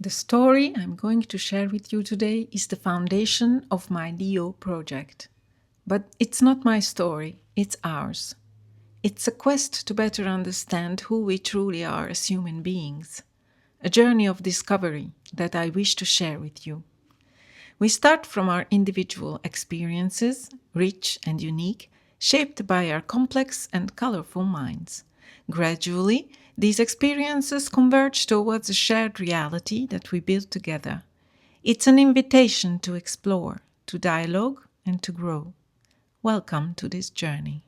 The story I'm going to share with you today is the foundation of my LIO project. But it's not my story, it's ours. It's a quest to better understand who we truly are as human beings. A journey of discovery that I wish to share with you. We start from our individual experiences, rich and unique, shaped by our complex and colorful minds. Gradually, these experiences converge towards a shared reality that we build together. It's an invitation to explore, to dialogue, and to grow. Welcome to this journey.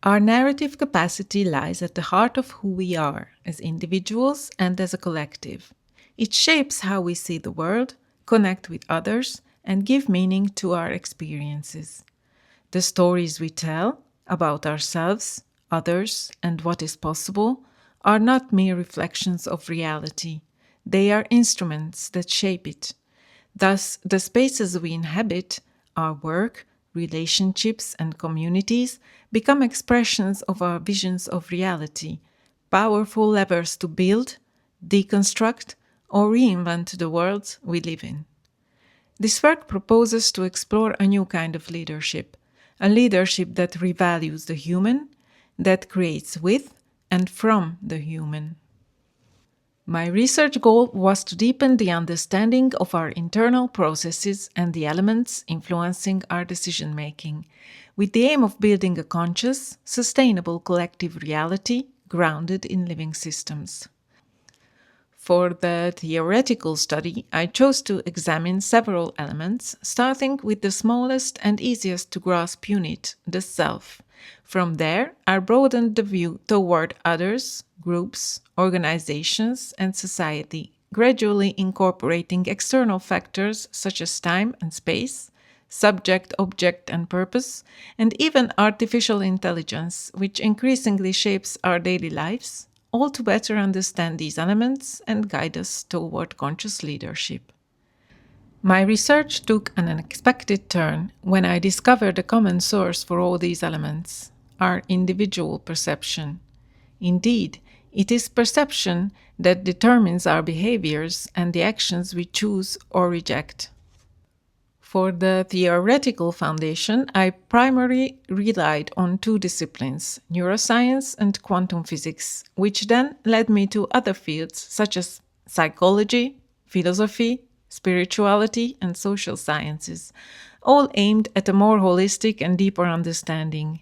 Our narrative capacity lies at the heart of who we are as individuals and as a collective. It shapes how we see the world, connect with others, and give meaning to our experiences. The stories we tell about ourselves, others, and what is possible are not mere reflections of reality. They are instruments that shape it. Thus, the spaces we inhabit, our work, relationships, and communities, become expressions of our visions of reality, powerful levers to build, deconstruct, or reinvent the worlds we live in. This work proposes to explore a new kind of leadership, a leadership that revalues the human, that creates with and from the human. My research goal was to deepen the understanding of our internal processes and the elements influencing our decision-making, with the aim of building a conscious, sustainable collective reality grounded in living systems. For the theoretical study, I chose to examine several elements, starting with the smallest and easiest to grasp unit, the self. From there, I broadened the view toward others, groups, organizations, and society, gradually incorporating external factors such as time and space, subject, object, and purpose, and even artificial intelligence, which increasingly shapes our daily lives, all to better understand these elements and guide us toward conscious leadership. My research took an unexpected turn when I discovered a common source for all these elements, our individual perception. Indeed, it is perception that determines our behaviors and the actions we choose or reject. For the theoretical foundation, I primarily relied on two disciplines, neuroscience and quantum physics, which then led me to other fields such as psychology, philosophy, spirituality, and social sciences, all aimed at a more holistic and deeper understanding.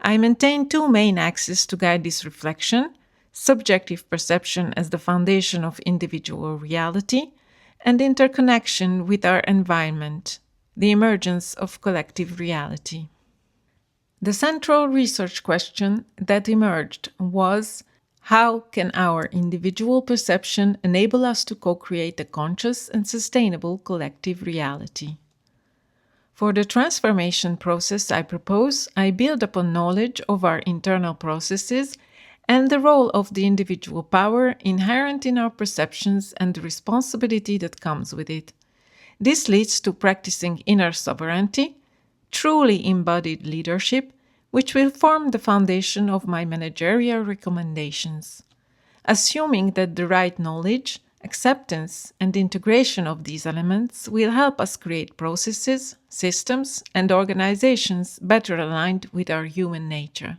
I maintain two main axes to guide this reflection: subjective perception as the foundation of individual reality, and interconnection with our environment, the emergence of collective reality. The central research question that emerged was: how can our individual perception enable us to co-create a conscious and sustainable collective reality? For the transformation process I propose, I build upon knowledge of our internal processes and the role of the individual power inherent in our perceptions and the responsibility that comes with it. This leads to practicing inner sovereignty, truly embodied leadership, which will form the foundation of my managerial recommendations. Assuming that the right knowledge, acceptance, and integration of these elements will help us create processes, systems, and organizations better aligned with our human nature.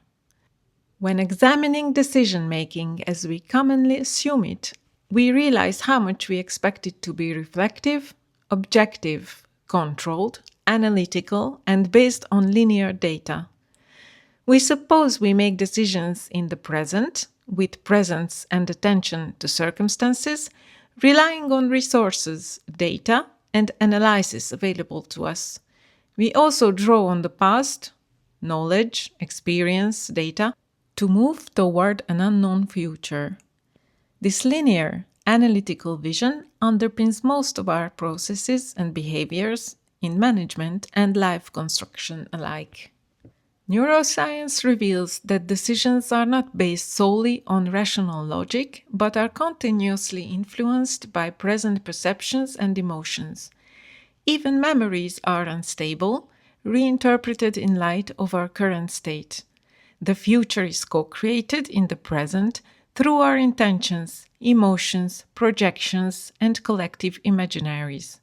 When examining decision-making as we commonly assume it, we realize how much we expect it to be reflective, objective, controlled, analytical, and based on linear data. We suppose we make decisions in the present, with presence and attention to circumstances, relying on resources, data, and analysis available to us. We also draw on the past, knowledge, experience, data, to move toward an unknown future. This linear, analytical vision underpins most of our processes and behaviors in management and life construction alike. Neuroscience reveals that decisions are not based solely on rational logic, but are continuously influenced by present perceptions and emotions. Even memories are unstable, reinterpreted in light of our current state. The future is co-created in the present through our intentions, emotions, projections, and collective imaginaries.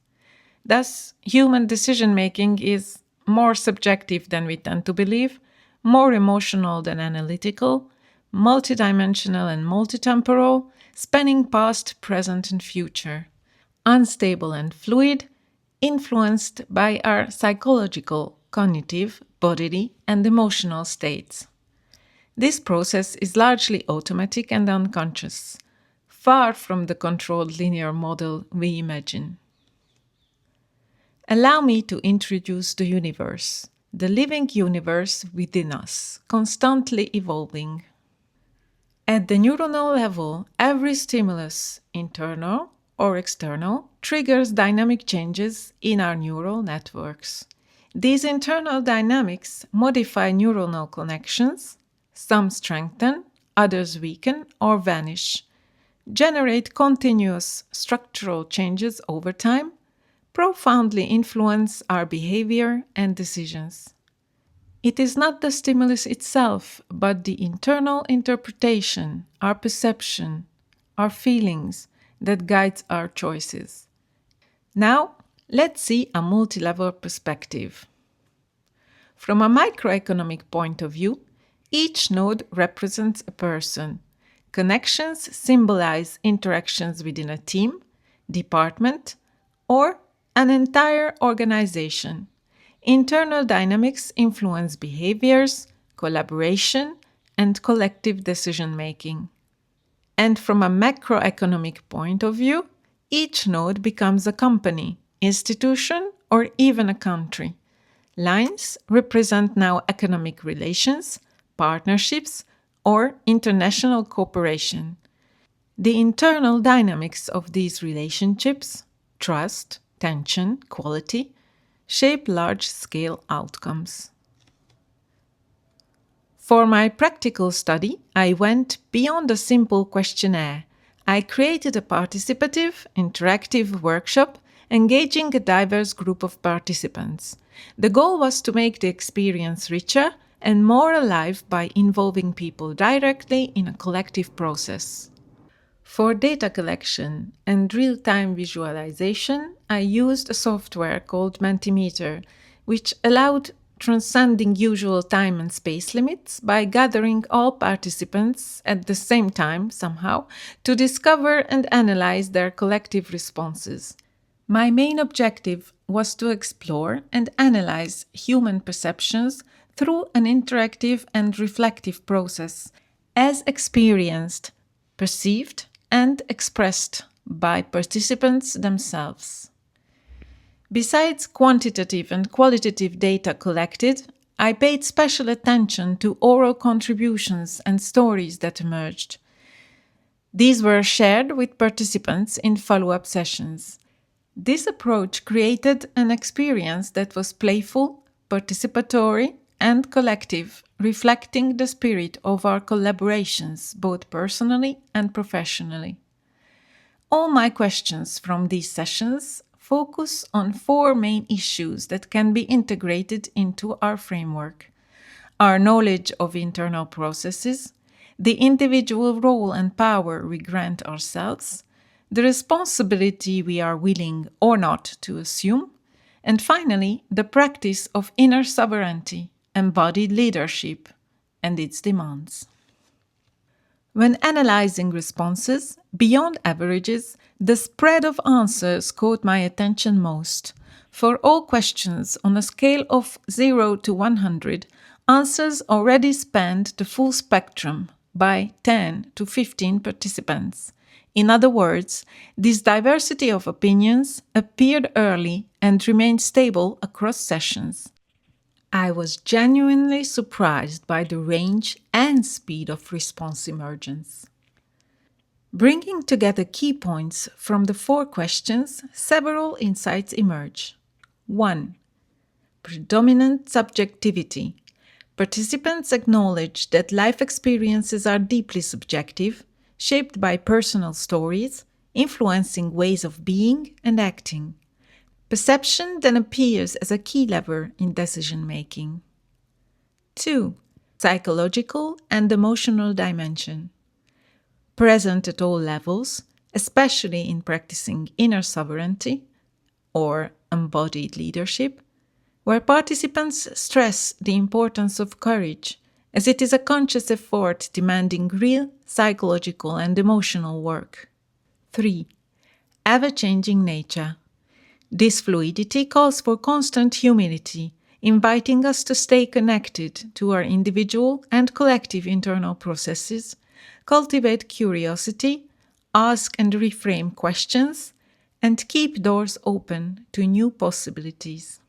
Thus, human decision making is more subjective than we tend to believe, more emotional than analytical, multidimensional and multitemporal, spanning past, present, and future, unstable and fluid, influenced by our psychological, cognitive, bodily, and emotional states. This process is largely automatic and unconscious, far from the controlled linear model we imagine. Allow me to introduce the universe, the living universe within us, constantly evolving. At the neuronal level, every stimulus, internal or external, triggers dynamic changes in our neural networks. These internal dynamics modify neuronal connections, some strengthen, others weaken or vanish, generate continuous structural changes over time, profoundly influence our behavior and decisions. It is not the stimulus itself, but the internal interpretation, our perception, our feelings that guides our choices. Now, let's see a multi-level perspective. From a microeconomic point of view, each node represents a person. Connections symbolize interactions within a team, department, or an entire organization. Internal dynamics influence behaviors, collaboration, and collective decision making. And from a macroeconomic point of view, each node becomes a company, institution, or even a country. Lines represent now economic relations, partnerships, or international cooperation. The internal dynamics of these relationships, trust, tension, quality, shape large-scale outcomes. For my practical study, I went beyond a simple questionnaire. I created a participative, interactive workshop engaging a diverse group of participants. The goal was to make the experience richer and more alive by involving people directly in a collective process. For data collection and real-time visualization, I used a software called Mentimeter, which allowed transcending usual time and space limits by gathering all participants at the same time, somehow, to discover and analyze their collective responses. My main objective was to explore and analyze human perceptions through an interactive and reflective process, as experienced, perceived, and expressed by participants themselves. Besides quantitative and qualitative data collected, I paid special attention to oral contributions and stories that emerged. These were shared with participants in follow-up sessions. This approach created an experience that was playful, participatory, and collective, reflecting the spirit of our collaborations, both personally and professionally. All my questions from these sessions focus on four main issues that can be integrated into our framework: our knowledge of internal processes, the individual role and power we grant ourselves, the responsibility we are willing or not to assume, and finally, the practice of inner sovereignty, embodied leadership, and its demands. When analyzing responses, beyond averages, the spread of answers caught my attention most. For all questions on a scale of 0 to 100, answers already spanned the full spectrum by 10 to 15 participants. In other words, this diversity of opinions appeared early and remained stable across sessions. I was genuinely surprised by the range and speed of response emergence. Bringing together key points from the four questions, several insights emerge. 1. Predominant subjectivity. Participants acknowledge that life experiences are deeply subjective, shaped by personal stories, influencing ways of being and acting. Perception then appears as a key lever in decision-making. 2. Psychological and emotional dimension. present at all levels, especially in practicing inner sovereignty or embodied leadership, where participants stress the importance of courage, as it is a conscious effort demanding real psychological and emotional work. 3. Ever-changing nature. This fluidity calls for constant humility, inviting us to stay connected to our individual and collective internal processes, cultivate curiosity, ask and reframe questions, and keep doors open to new possibilities.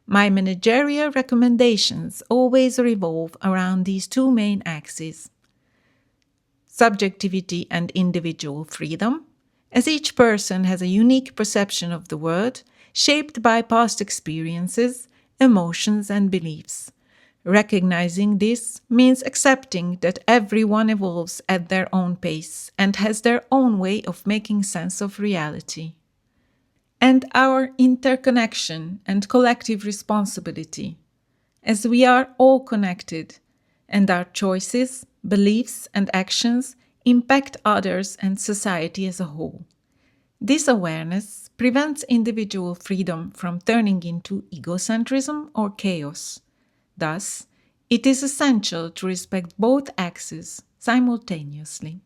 My managerial recommendations always revolve around these two main axes: subjectivity and individual freedom, as each person has a unique perception of the world, shaped by past experiences, emotions, and beliefs. Recognizing this means accepting that everyone evolves at their own pace and has their own way of making sense of reality. And our interconnection and collective responsibility, as we are all connected, and our choices, beliefs, and actions impact others and society as a whole. This awareness prevents individual freedom from turning into egocentrism or chaos. Thus, it is essential to respect both axes simultaneously.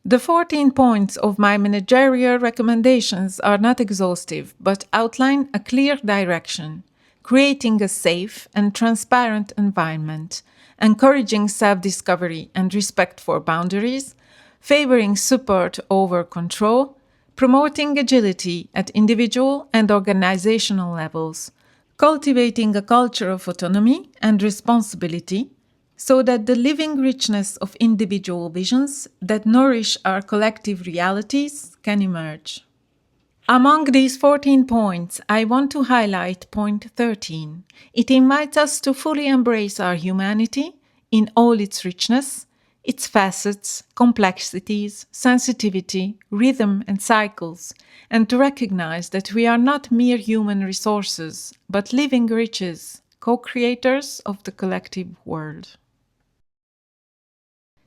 The 14 points of my managerial recommendations are not exhaustive, but outline a clear direction, creating a safe and transparent environment, encouraging self-discovery and respect for boundaries, favoring support over control, promoting agility at individual and organizational levels, cultivating a culture of autonomy and responsibility, so that the living richness of individual visions that nourish our collective realities can emerge. Among these 14 points, I want to highlight point 13. It invites us to fully embrace our humanity in all its richness, its facets, complexities, sensitivity, rhythm, and cycles, and to recognize that we are not mere human resources, but living riches, co-creators of the collective world.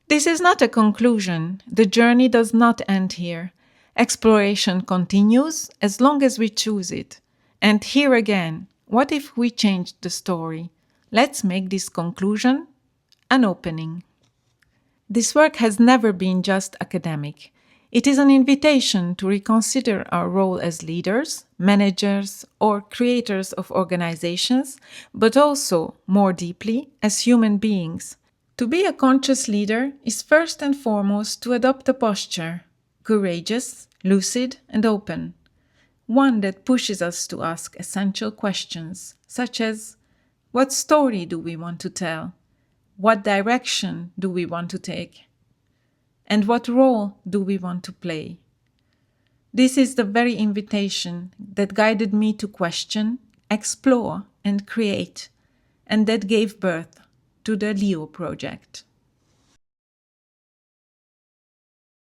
This is not a conclusion. The journey does not end here. Exploration continues as long as we choose it. And here again, what if we changed the story? Let's make this conclusion an opening. This work has never been just academic. It is an invitation to reconsider our role as leaders, managers, or creators of organizations, but also, more deeply, as human beings. To be a conscious leader is first and foremost to adopt a posture, courageous, lucid, and open. One that pushes us to ask essential questions, such as, what story do we want to tell? What direction do we want to take? And what role do we want to play? This is the very invitation that guided me to question, explore, and create, and that gave birth to the LIO project.